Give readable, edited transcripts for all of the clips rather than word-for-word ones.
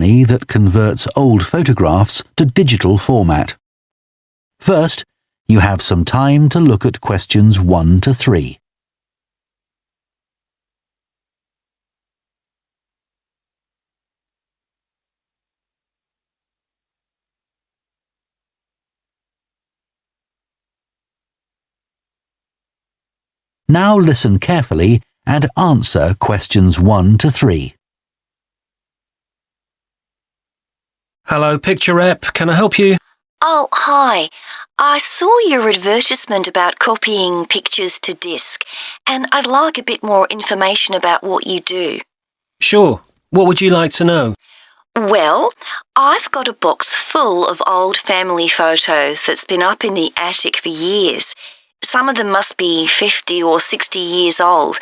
company that converts old photographs to digital format. First, you have some time to look at questions 1 to 3. Now listen carefully and answer questions 1 to 3. Hello, Picture Rep. Can I help you? Oh, hi. I saw your advertisement about copying pictures to disk, and I'd like a bit more information about what you do. Sure. What would you like to know? Well, I've got a box full of old family photos that's been up in the attic for years. Some of them must be 50 or 60 years old,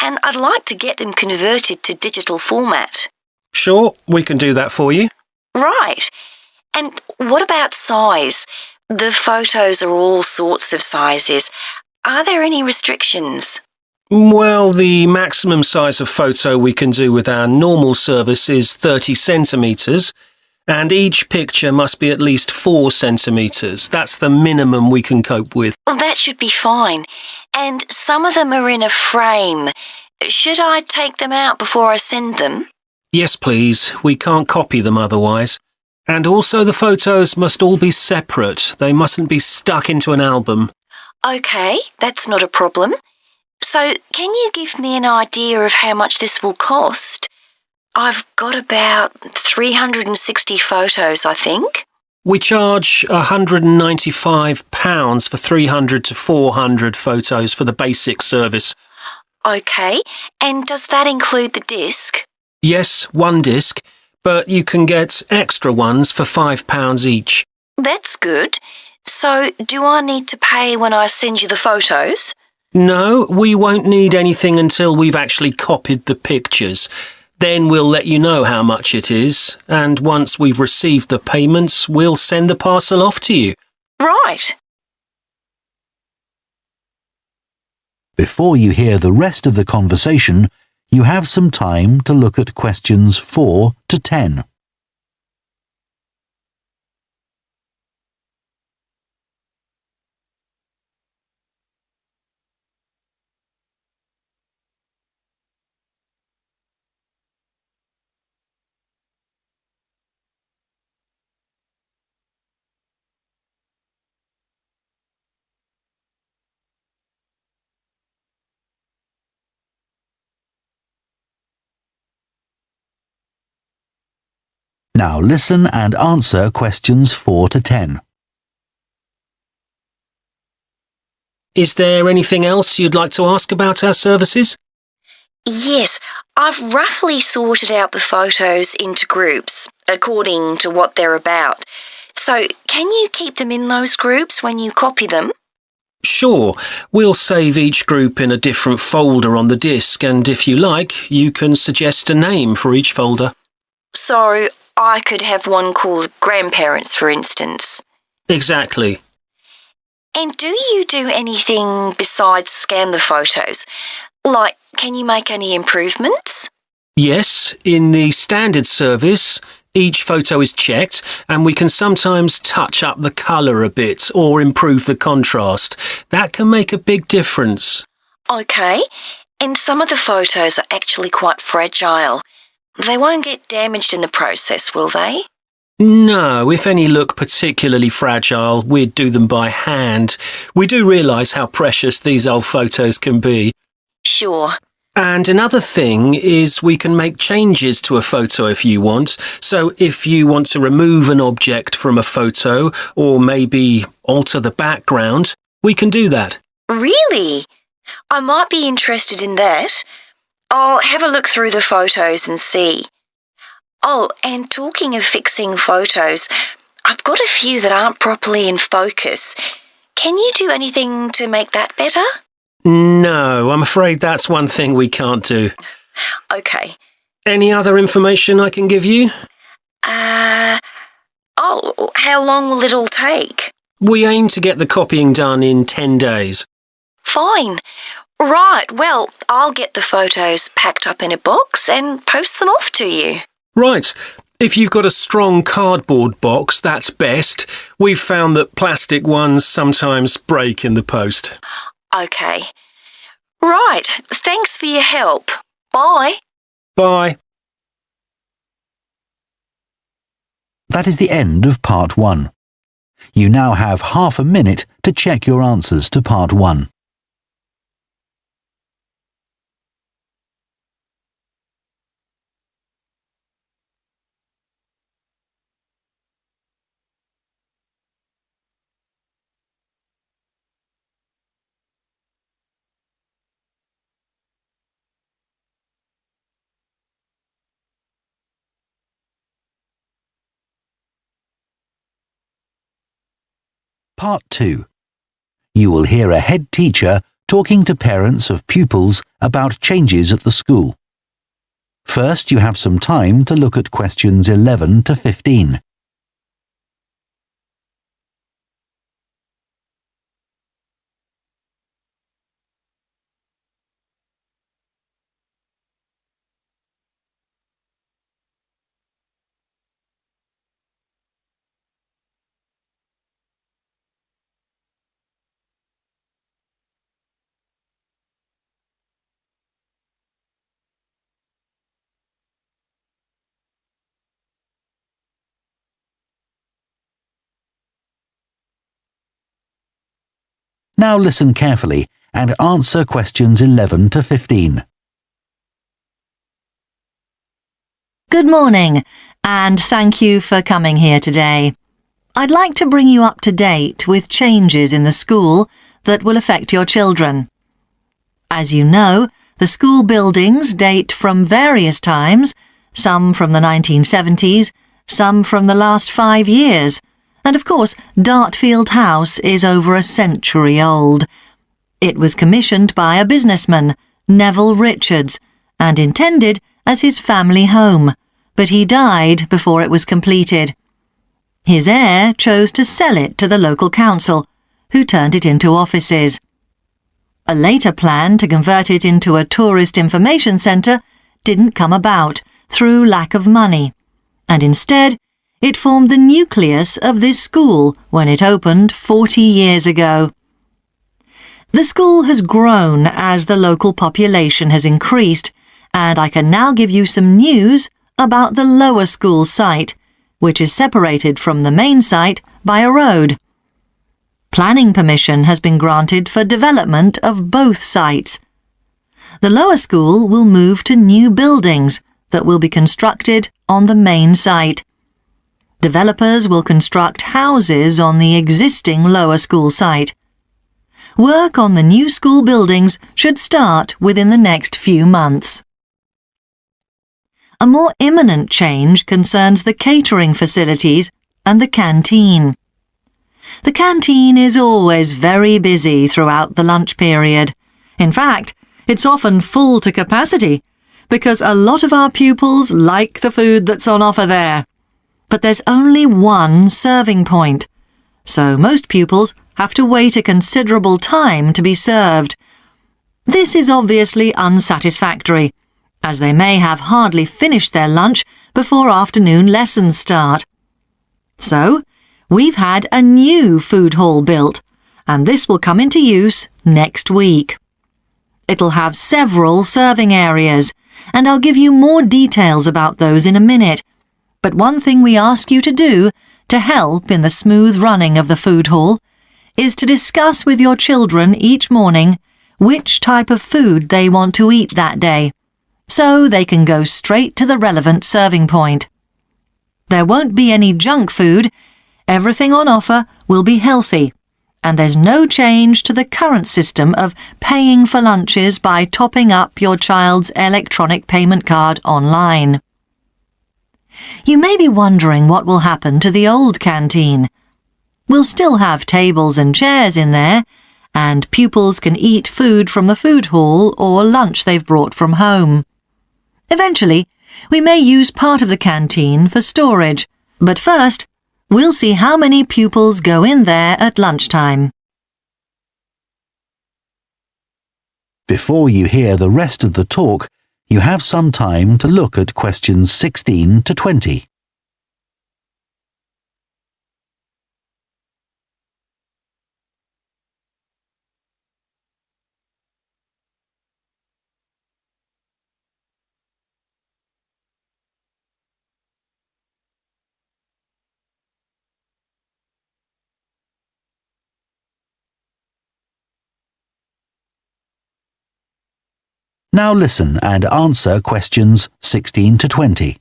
and I'd like to get them converted to digital format. Sure, we can do that for you. Right. And what about size? The photos are all sorts of sizes. Are there any restrictions? Well, the maximum size of photo we can do with our normal service is 30 centimetres, and each picture must be at least 4 centimetres. That's the minimum we can cope with. Well, that should be fine. And some of them are in a frame. Should I take them out before I send them? Yes, please. We can't copy them otherwise. And also the photos must all be separate. They mustn't be stuck into an album. OK, that's not a problem. So, can you give me an idea of how much this will cost? I've got about 360 photos, I think. We charge £195 for 300 to 400 photos for the basic service. OK, and does that include the disc? Yes, one disc, but you can get extra ones for £5 each. That's good. So, do I need to pay when I send you the photos? No, we won't need anything until we've actually copied the pictures. Then we'll let you know how much it is, and once we've received the payments, we'll send the parcel off to you. Right. Before you hear the rest of the conversation, you have some time to look at questions 4 to 10. Now listen and answer questions 4 to 10. Is there anything else you'd like to ask about our services? Yes, I've roughly sorted out the photos into groups, according to what they're about. So, can you keep them in those groups when you copy them? Sure, we'll save each group in a different folder on the disk, and if you like, you can suggest a name for each folder. So, I could have one called Grandparents, for instance. Exactly. And do you do anything besides scan the photos? Like, can you make any improvements? Yes, in the standard service, each photo is checked, and we can sometimes touch up the colour a bit or improve the contrast. That can make a big difference. OK, and some of the photos are actually quite fragile. They won't get damaged in the process, will they? No, if any look particularly fragile, we'd do them by hand. We do realise how precious these old photos can be. Sure. And another thing is we can make changes to a photo if you want. So if you want to remove an object from a photo or maybe alter the background, we can do that. Really? I might be interested in that. I'll have a look through the photos and see. Oh, and talking of fixing photos, I've got a few that aren't properly in focus. Can you do anything to make that better? No, I'm afraid that's one thing we can't do. OK. Any other information I can give you? How long will it all take? We aim to get the copying done in 10 days. Fine. Right, well, I'll get the photos packed up in a box and post them off to you. Right. If you've got a strong cardboard box, that's best. We've found that plastic ones sometimes break in the post. OK. Right, thanks for your help. Bye. Bye. That is the end of Part 1. You now have half a minute to check your answers to Part 1. Part 2. You will hear a head teacher talking to parents of pupils about changes at the school. First, you have some time to look at questions 11 to 15. Now listen carefully and answer questions 11 to 15. Good morning, and thank you for coming here today. I'd like to bring you up to date with changes in the school that will affect your children. As you know, the school buildings date from various times, some from the 1970s, some from the last 5 years, and of course, Dartfield House is over a century old. It was commissioned by a businessman, Neville Richards, and intended as his family home, but he died before it was completed. His heir chose to sell it to the local council, who turned it into offices. A later plan to convert it into a tourist information centre didn't come about through lack of money, and instead it formed the nucleus of this school when it opened 40 years ago. The school has grown as the local population has increased, and I can now give you some news about the lower school site, which is separated from the main site by a road. Planning permission has been granted for development of both sites. The lower school will move to new buildings that will be constructed on the main site. Developers will construct houses on the existing lower school site. Work on the new school buildings should start within the next few months. A more imminent change concerns the catering facilities and the canteen. The canteen is always very busy throughout the lunch period. In fact, it's often full to capacity because a lot of our pupils like the food that's on offer there. But there's only one serving point, so most pupils have to wait a considerable time to be served. This is obviously unsatisfactory, as they may have hardly finished their lunch before afternoon lessons start. So, we've had a new food hall built, and this will come into use next week. It'll have several serving areas, and I'll give you more details about those in a minute. But one thing we ask you to do to help in the smooth running of the food hall is to discuss with your children each morning which type of food they want to eat that day, so they can go straight to the relevant serving point. There won't be any junk food, everything on offer will be healthy, and there's no change to the current system of paying for lunches by topping up your child's electronic payment card online. You may be wondering what will happen to the old canteen. We'll still have tables and chairs in there, and pupils can eat food from the food hall or lunch they've brought from home. Eventually, we may use part of the canteen for storage, but first, we'll see how many pupils go in there at lunchtime. Before you hear the rest of the talk, you have some time to look at questions 16 to 20. Now listen and answer questions 16 to 20.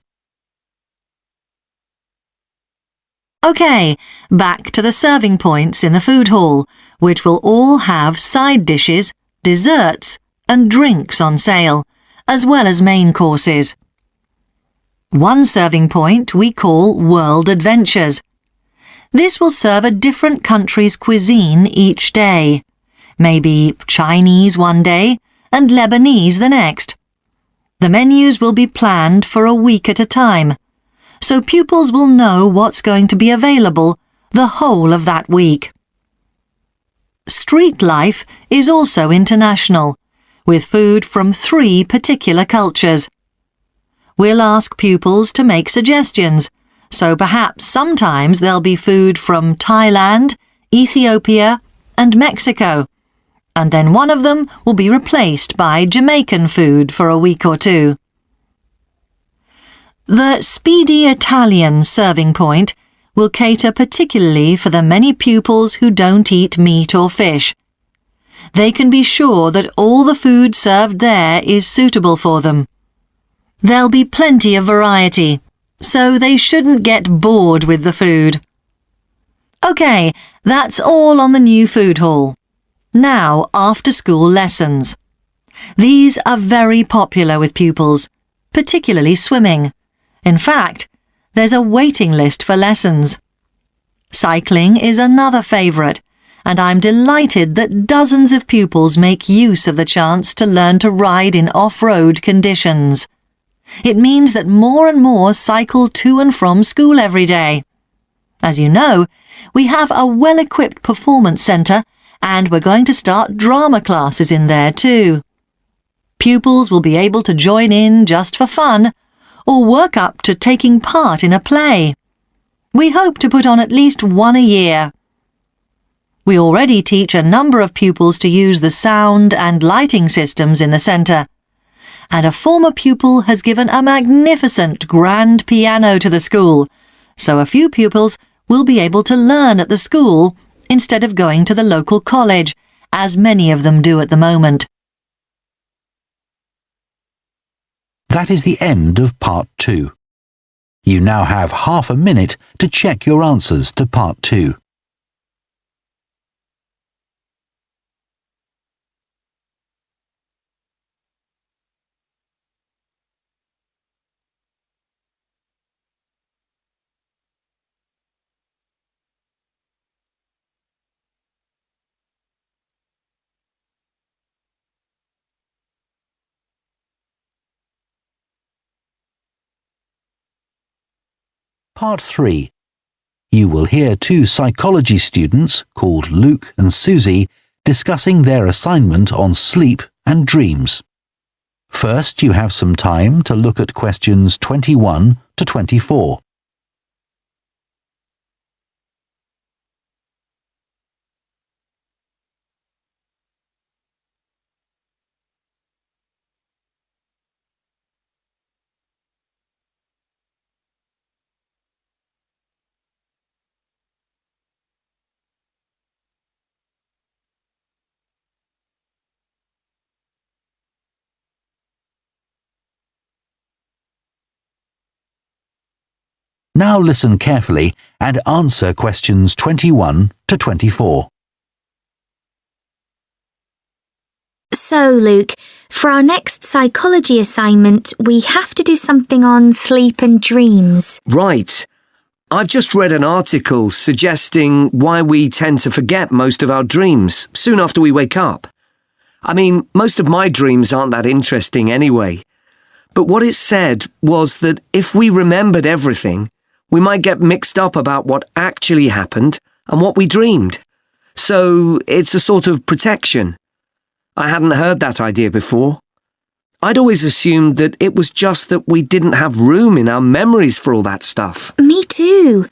OK, back to the serving points in the food hall, which will all have side dishes, desserts and drinks on sale, as well as main courses. One serving point we call World Adventures. This will serve a different country's cuisine each day. Maybe Chinese one day and Lebanese the next. The menus will be planned for a week at a time, so pupils will know what's going to be available the whole of that week. Street life is also international, with food from 3 particular cultures. We'll ask pupils to make suggestions, so perhaps sometimes there'll be food from Thailand, Ethiopia and Mexico, and then one of them will be replaced by Jamaican food for a week or 2. The Speedy Italian serving point will cater particularly for the many pupils who don't eat meat or fish. They can be sure that all the food served there is suitable for them. There'll be plenty of variety, so they shouldn't get bored with the food. OK, that's all on the new food hall. Now, after-school lessons. These are very popular with pupils, particularly swimming. In fact, there's a waiting list for lessons. Cycling is another favourite, and I'm delighted that dozens of pupils make use of the chance to learn to ride in off-road conditions. It means that more and more cycle to and from school every day. As you know, we have a well-equipped performance centre, and we're going to start drama classes in there too. Pupils will be able to join in just for fun, or work up to taking part in a play. We hope to put on at least one a year. We already teach a number of pupils to use the sound and lighting systems in the centre, and a former pupil has given a magnificent grand piano to the school, so a few pupils will be able to learn at the school instead of going to the local college, as many of them do at the moment. That is the end of Part 2. You now have half a minute to check your answers to Part 2. Part 3. You will hear 2 psychology students called Luke and Susie discussing their assignment on sleep and dreams. First, you have some time to look at questions 21 to 24. Now listen carefully and answer questions 21 to 24. So, Luke, for our next psychology assignment, we have to do something on sleep and dreams. Right. I've just read an article suggesting why we tend to forget most of our dreams soon after we wake up. I mean, most of my dreams aren't that interesting anyway. But what it said was that if we remembered everything, we might get mixed up about what actually happened and what we dreamed. So it's a sort of protection. I hadn't heard that idea before. I'd always assumed that it was just that we didn't have room in our memories for all that stuff. Me too.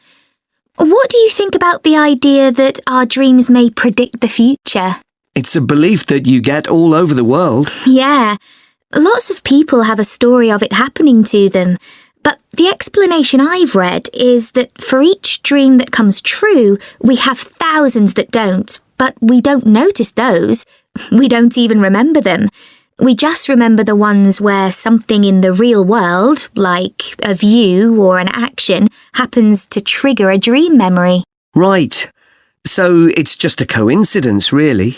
What do you think about the idea that our dreams may predict the future? It's a belief that you get all over the world. Yeah, lots of people have a story of it happening to them. But the explanation I've read is that for each dream that comes true, we have thousands that don't, but we don't notice those. We don't even remember them. We just remember the ones where something in the real world, like a view or an action, happens to trigger a dream memory. Right. So it's just a coincidence, really.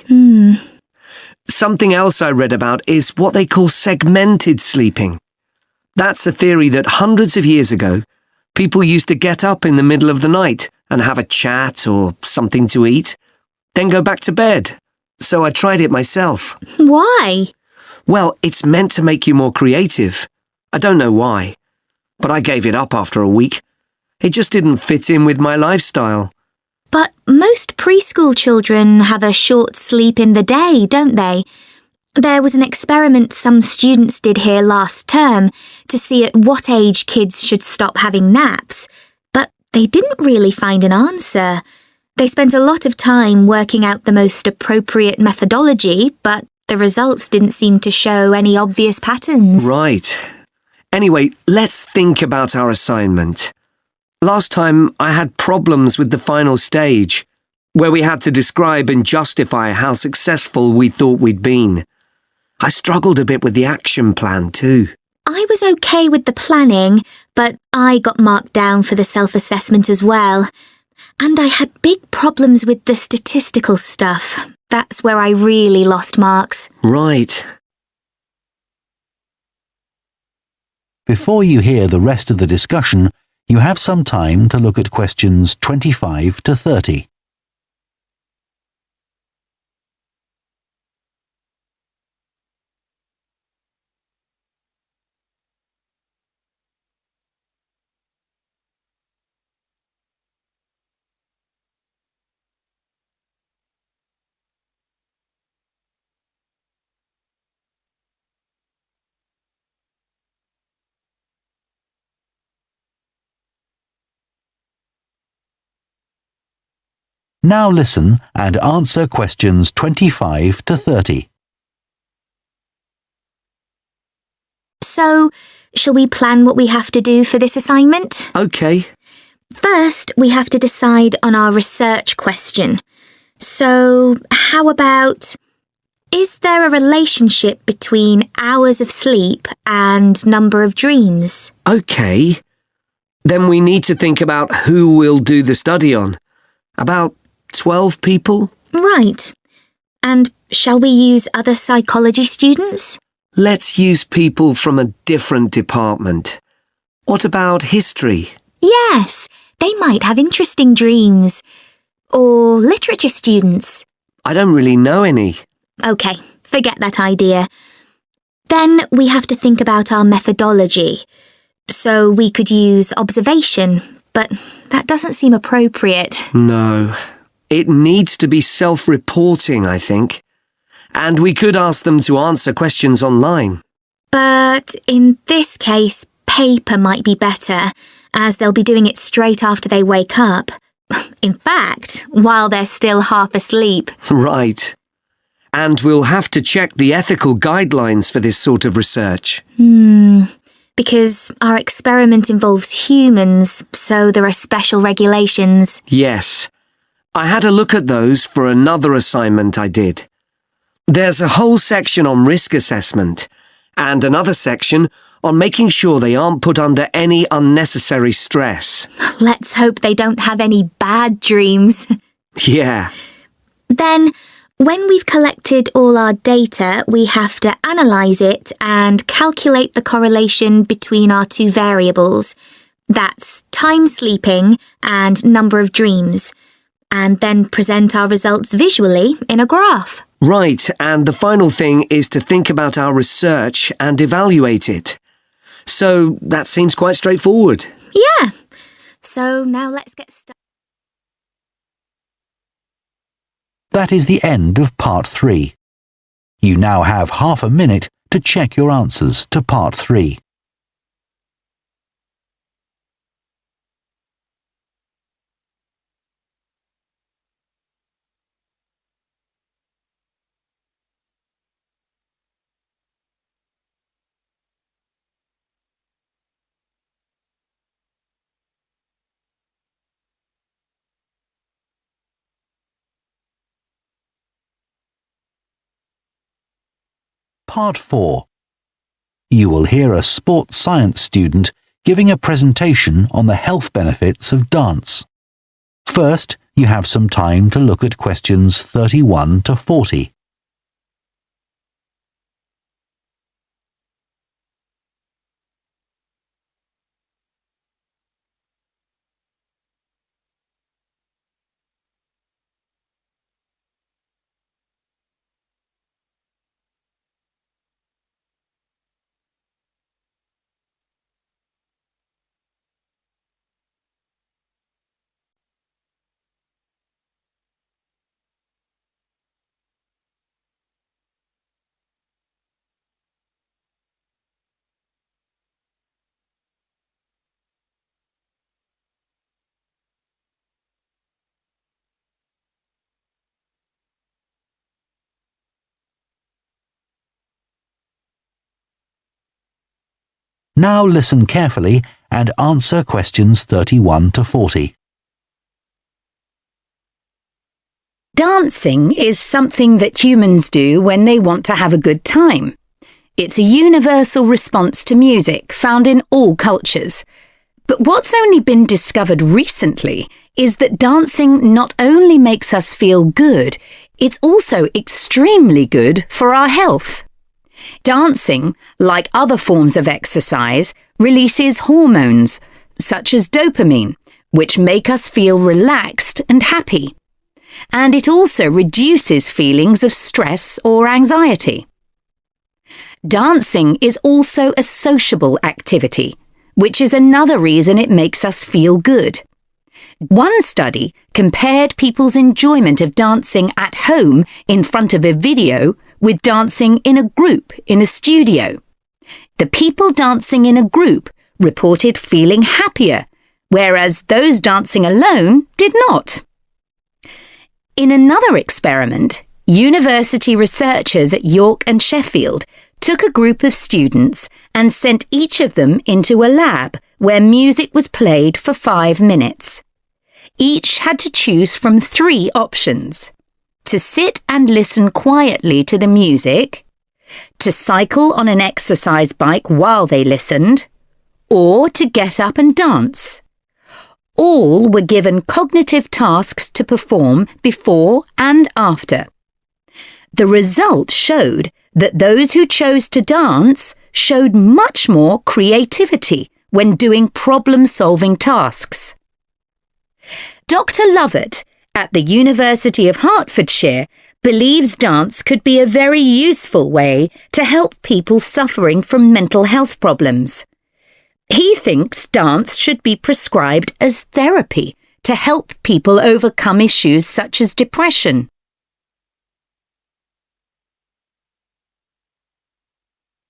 Something else I read about is what they call segmented sleeping. That's a theory that hundreds of years ago, people used to get up in the middle of the night and have a chat or something to eat, then go back to bed. So I tried it myself. Why? Well, it's meant to make you more creative. I don't know why, but I gave it up after a week. It just didn't fit in with my lifestyle. But most preschool children have a short sleep in the day, don't they? There was an experiment some students did here last term to see at what age kids should stop having naps, but they didn't really find an answer. They spent a lot of time working out the most appropriate methodology, but the results didn't seem to show any obvious patterns. Right. Anyway, let's think about our assignment. Last time I had problems with the final stage, where we had to describe and justify how successful we thought we'd been. I struggled a bit with the action plan too. I was okay with the planning, but I got marked down for the self-assessment as well. And I had big problems with the statistical stuff. That's where I really lost marks. Right. Before you hear the rest of the discussion, you have some time to look at questions 25 to 30. Now listen and answer questions 25 to 30. So, shall we plan what we have to do for this assignment? Okay. First, we have to decide on our research question. So, how about, is there a relationship between hours of sleep and number of dreams? Okay. Then we need to think about who we'll do the study on. About 12 people? Right. And shall we use other psychology students? Let's use people from a different department. What about history? Yes, they might have interesting dreams. Or literature students. I don't really know any. OK, forget that idea. Then we have to think about our methodology. So we could use observation, but that doesn't seem appropriate. No. It needs to be self-reporting, I think. And we could ask them to answer questions online. But in this case, paper might be better, as they'll be doing it straight after they wake up. In fact, while they're still half asleep. Right. And we'll have to check the ethical guidelines for this sort of research. Because our experiment involves humans, so there are special regulations. Yes. I had a look at those for another assignment I did. There's a whole section on risk assessment, and another section on making sure they aren't put under any unnecessary stress. Let's hope they don't have any bad dreams. Yeah. Then, when we've collected all our data, we have to analyse it and calculate the correlation between our two variables. That's time sleeping and number of dreams. And then present our results visually in a graph. Right, and the final thing is to think about our research and evaluate it. So that seems quite straightforward. Yeah. So now let's get started. That is the end of part 3. You now have half a minute to check your answers to part 3. Part 4. You will hear a sports science student giving a presentation on the health benefits of dance. First, you have some time to look at questions 31 to 40. Now listen carefully and answer questions 31 to 40. Dancing is something that humans do when they want to have a good time. It's a universal response to music found in all cultures. But what's only been discovered recently is that dancing not only makes us feel good, it's also extremely good for our health. Dancing, like other forms of exercise, releases hormones, such as dopamine, which make us feel relaxed and happy. And it also reduces feelings of stress or anxiety. Dancing is also a sociable activity, which is another reason it makes us feel good. One study compared people's enjoyment of dancing at home in front of a video with dancing in a group in a studio. The people dancing in a group reported feeling happier, whereas those dancing alone did not. In another experiment, university researchers at York and Sheffield took a group of students and sent each of them into a lab where music was played for 5 minutes. Each had to choose from 3 options: to sit and listen quietly to the music, to cycle on an exercise bike while they listened, or to get up and dance. All were given cognitive tasks to perform before and after. The result showed that those who chose to dance showed much more creativity when doing problem-solving tasks. Dr. Lovett at the University of Hertfordshire believes dance could be a very useful way to help people suffering from mental health problems. He thinks dance should be prescribed as therapy to help people overcome issues such as depression.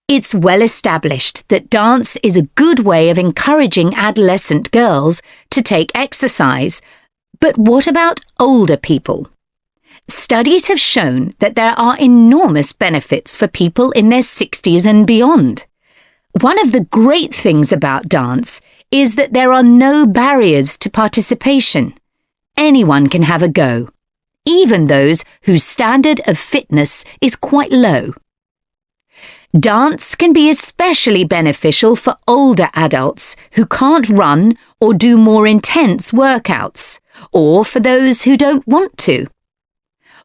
It's well established that dance is a good way of encouraging adolescent girls to take exercise. But what about older people? Studies have shown that there are enormous benefits for people in their 60s and beyond. One of the great things about dance is that there are no barriers to participation. Anyone can have a go, even those whose standard of fitness is quite low. Dance can be especially beneficial for older adults who can't run or do more intense workouts, or for those who don't want to.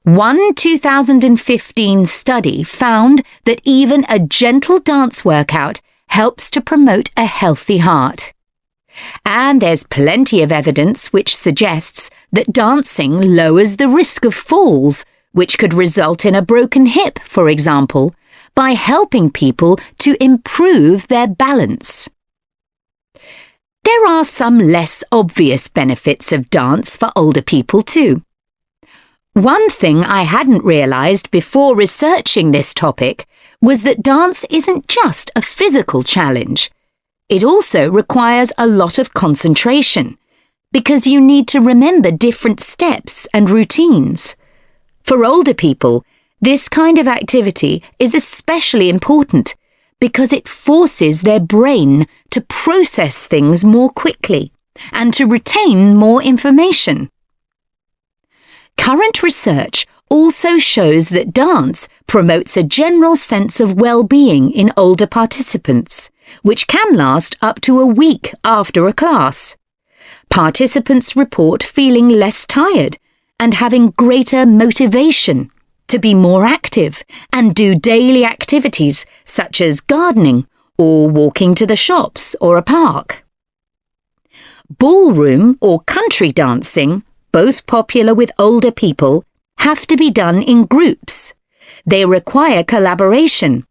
One 2015 study found that even a gentle dance workout helps to promote a healthy heart. And there's plenty of evidence which suggests that dancing lowers the risk of falls, which could result in a broken hip, for example, by helping people to improve their balance. There are some less obvious benefits of dance for older people too. One thing I hadn't realised before researching this topic was that dance isn't just a physical challenge. It also requires a lot of concentration, because you need to remember different steps and routines. For older people, this kind of activity is especially important because it forces their brain to process things more quickly and to retain more information. Current research also shows that dance promotes a general sense of well-being in older participants, which can last up to a week after a class. Participants report feeling less tired and having greater motivation to be more active and do daily activities such as gardening or walking to the shops or a park. Ballroom or country dancing, both popular with older people, have to be done in groups. They require collaboration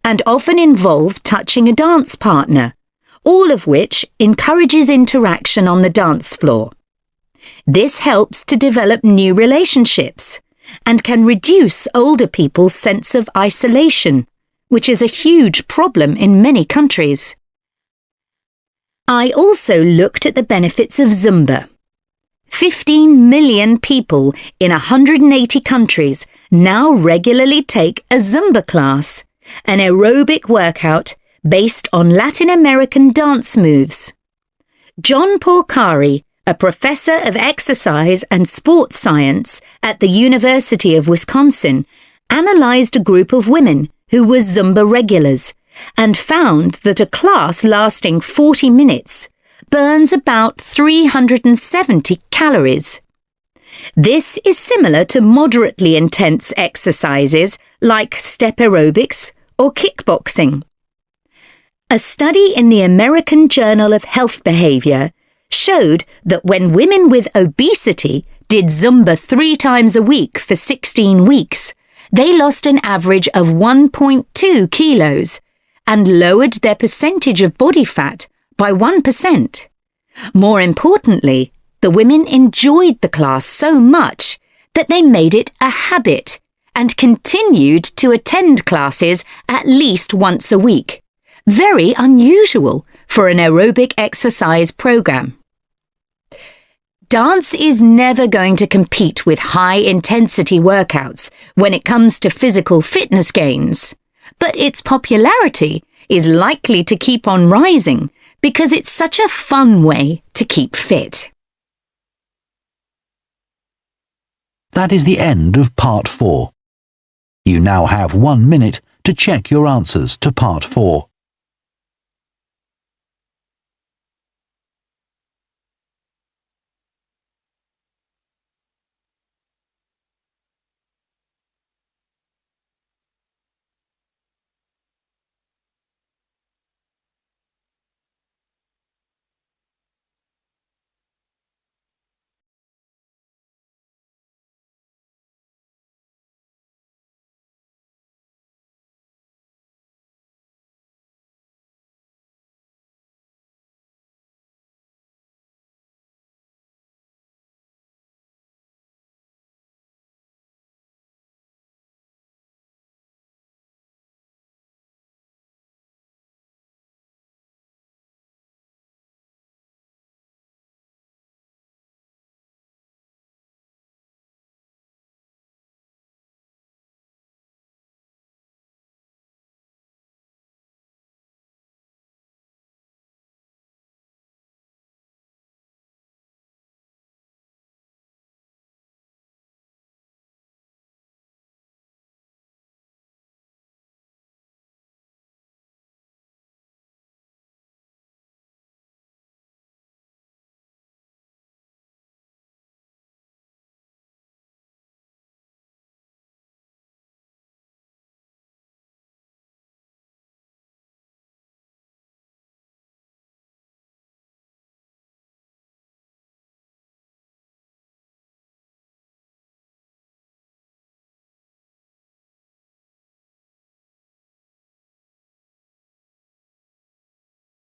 and often involve touching a dance partner, all of which encourages interaction on the dance floor. This helps to develop new relationships and can reduce older people's sense of isolation, which is a huge problem in many countries. I also looked at the benefits of Zumba. 15 million people in 180 countries now regularly take a Zumba class, an aerobic workout based on Latin American dance moves. John Porcari, a professor of exercise and sports science at the University of Wisconsin, analysed a group of women who were Zumba regulars and found that a class lasting 40 minutes burns about 370 calories. This is similar to moderately intense exercises like step aerobics or kickboxing. A study in the American Journal of Health Behavior showed that when women with obesity did Zumba 3 times a week for 16 weeks, they lost an average of 1.2 kilos and lowered their percentage of body fat by 1%. More importantly, the women enjoyed the class so much that they made it a habit and continued to attend classes at least once a week. Very unusual for an aerobic exercise program. Dance is never going to compete with high-intensity workouts when it comes to physical fitness gains, but its popularity is likely to keep on rising because it's such a fun way to keep fit. That is the end of Part 4. You now have 1 minute to check your answers to Part 4.